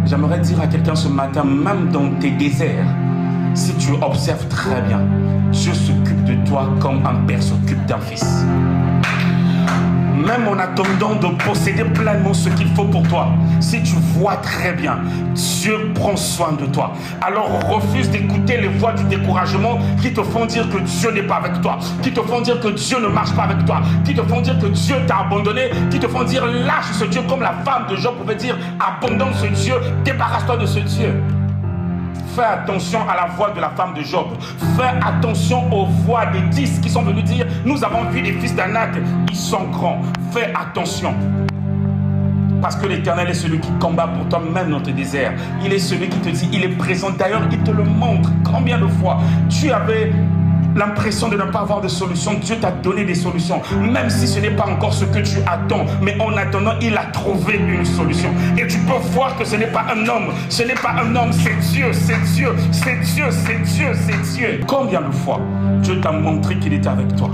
J'aimerais dire à quelqu'un ce matin, même dans tes déserts, si tu observes très bien, Dieu s'occupe de toi comme un père s'occupe d'un fils. Même en attendant de posséder pleinement ce qu'il faut pour toi, si tu vois très bien, Dieu prend soin de toi. Alors refuse d'écouter les voix du découragement qui te font dire que Dieu n'est pas avec toi, qui te font dire que Dieu ne marche pas avec toi, qui te font dire que Dieu t'a abandonné, qui te font dire lâche ce Dieu, comme la femme de Job pouvait dire abandonne ce Dieu, débarrasse-toi de ce Dieu. Fais attention à la voix de la femme de Job. Fais attention aux voix des 10 qui sont venus dire nous avons vu les fils d'Anak, ils sont grands. Fais attention. Parce que l'Éternel est celui qui combat pour toi même dans tes déserts. Il est celui qui te dit, il est présent. D'ailleurs, il te le montre. Combien de fois tu avais l'impression de ne pas avoir de solution, Dieu t'a donné des solutions, même si ce n'est pas encore ce que tu attends, mais en attendant, il a trouvé une solution. Et tu peux voir que ce n'est pas un homme, ce n'est pas un homme, c'est Dieu, c'est Dieu, c'est Dieu, c'est Dieu, c'est Dieu. Combien de fois Dieu t'a montré qu'il était avec toi?